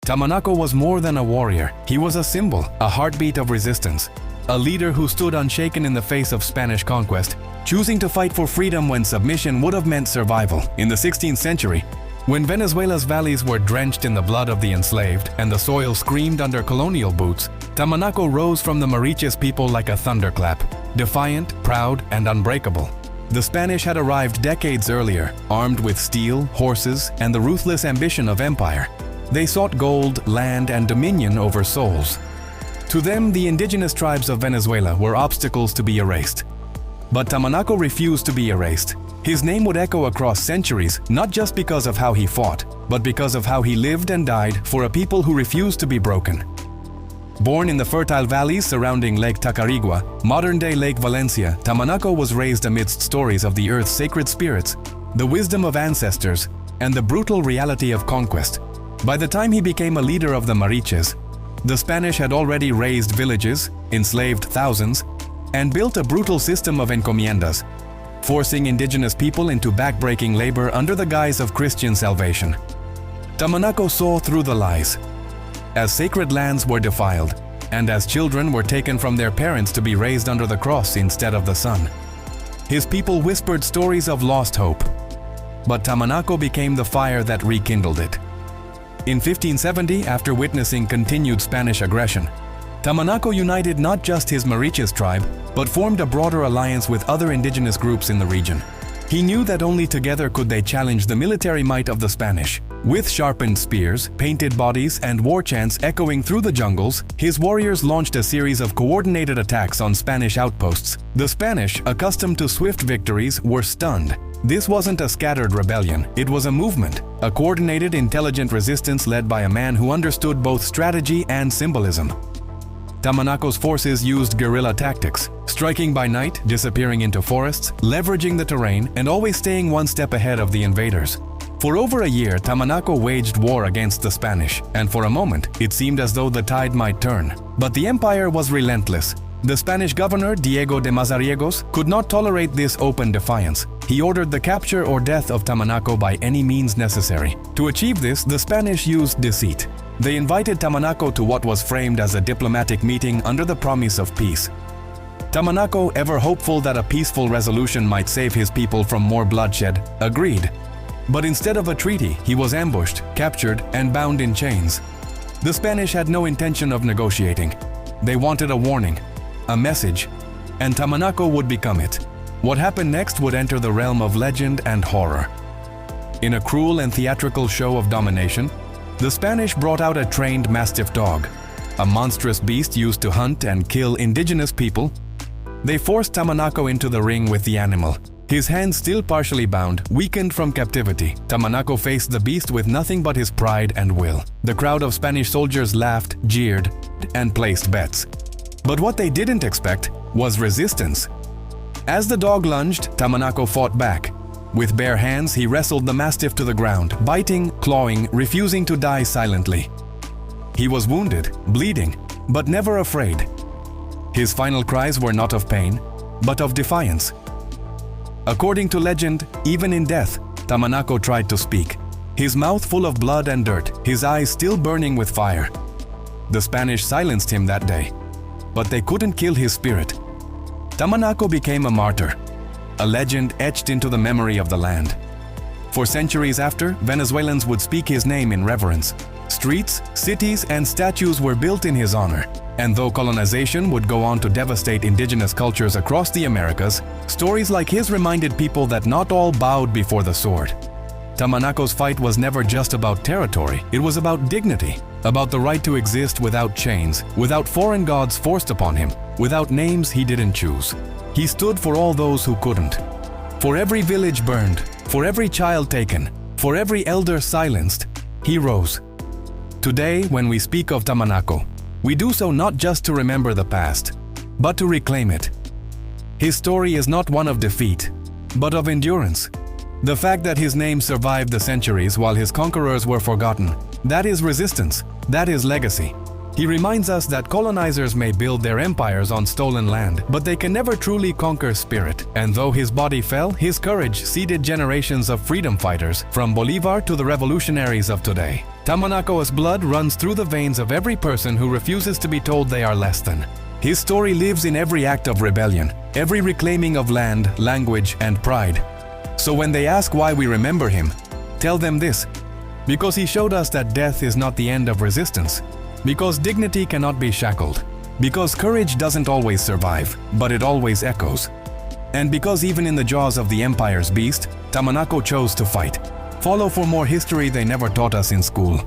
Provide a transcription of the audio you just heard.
Tamanaco was more than a warrior. He was a symbol, a heartbeat of resistance. A leader who stood unshaken in the face of Spanish conquest, choosing to fight for freedom when submission would have meant survival. In the 16th century, when Venezuela's valleys were drenched in the blood of the enslaved and the soil screamed under colonial boots, Tamanaco rose from the Mariches people like a thunderclap, defiant, proud, and unbreakable. The Spanish had arrived decades earlier, armed with steel, horses, and the ruthless ambition of empire. They sought gold, land, and dominion over souls. To them, the indigenous tribes of Venezuela were obstacles to be erased. But Tamanaco refused to be erased. His name would echo across centuries, not just because of how he fought, but because of how he lived and died for a people who refused to be broken. Born in the fertile valleys surrounding Lake Tacarigua, modern-day Lake Valencia, Tamanaco was raised amidst stories of the earth's sacred spirits, the wisdom of ancestors, and the brutal reality of conquest. By the time he became a leader of the Mariches, the Spanish had already razed villages, enslaved thousands, and built a brutal system of encomiendas, forcing indigenous people into backbreaking labor under the guise of Christian salvation. Tamanaco saw through the lies. As sacred lands were defiled, and as children were taken from their parents to be raised under the cross instead of the sun, his people whispered stories of lost hope. But Tamanaco became the fire that rekindled it. In 1570, after witnessing continued Spanish aggression, Tamanaco united not just his Mariches tribe, but formed a broader alliance with other indigenous groups in the region. He knew that only together could they challenge the military might of the Spanish. With sharpened spears, painted bodies, and war chants echoing through the jungles, his warriors launched a series of coordinated attacks on Spanish outposts. The Spanish, accustomed to swift victories, were stunned. This wasn't a scattered rebellion, it was a movement, a coordinated, intelligent resistance led by a man who understood both strategy and symbolism. Tamanaco's forces used guerrilla tactics, striking by night, disappearing into forests, leveraging the terrain, and always staying one step ahead of the invaders. For over a year, Tamanaco waged war against the Spanish, and for a moment, it seemed as though the tide might turn. But the empire was relentless. The Spanish governor, Diego de Mazariegos, could not tolerate this open defiance. He ordered the capture or death of Tamanaco by any means necessary. To achieve this, the Spanish used deceit. They invited Tamanaco to what was framed as a diplomatic meeting under the promise of peace. Tamanaco, ever hopeful that a peaceful resolution might save his people from more bloodshed, agreed. But instead of a treaty, he was ambushed, captured, and bound in chains. The Spanish had no intention of negotiating. They wanted a warning, a message, and Tamanaco would become it. What happened next would enter the realm of legend and horror. In a cruel and theatrical show of domination, the Spanish brought out a trained mastiff dog, a monstrous beast used to hunt and kill indigenous people. They forced Tamanaco into the ring with the animal. His hands still partially bound, weakened from captivity, Tamanaco faced the beast with nothing but his pride and will. The crowd of Spanish soldiers laughed, jeered, and placed bets. But what they didn't expect was resistance. As the dog lunged, Tamanaco fought back. With bare hands, he wrestled the mastiff to the ground, biting, clawing, refusing to die silently. He was wounded, bleeding, but never afraid. His final cries were not of pain, but of defiance. According to legend, even in death, Tamanaco tried to speak. His mouth full of blood and dirt, his eyes still burning with fire. The Spanish silenced him that day, but they couldn't kill his spirit. Tamanaco became a martyr, a legend etched into the memory of the land. For centuries after, Venezuelans would speak his name in reverence. Streets, cities, and statues were built in his honor. And though colonization would go on to devastate indigenous cultures across the Americas, stories like his reminded people that not all bowed before the sword. Tamanaco's fight was never just about territory, it was about dignity, about the right to exist without chains, without foreign gods forced upon him, without names he didn't choose. He stood for all those who couldn't. For every village burned, for every child taken, for every elder silenced, he rose. Today, when we speak of Tamanaco, we do so not just to remember the past, but to reclaim it. His story is not one of defeat, but of endurance. The fact that his name survived the centuries while his conquerors were forgotten, that is resistance, that is legacy. He reminds us that colonizers may build their empires on stolen land, but they can never truly conquer spirit. And though his body fell, his courage seeded generations of freedom fighters, from Bolivar to the revolutionaries of today. Tamanaco's blood runs through the veins of every person who refuses to be told they are less than. His story lives in every act of rebellion, every reclaiming of land, language, and pride. So when they ask why we remember him, tell them this: because he showed us that death is not the end of resistance, because dignity cannot be shackled, because courage doesn't always survive, but it always echoes, and because even in the jaws of the empire's beast, Tamanaco chose to fight. Follow for more history they never taught us in school.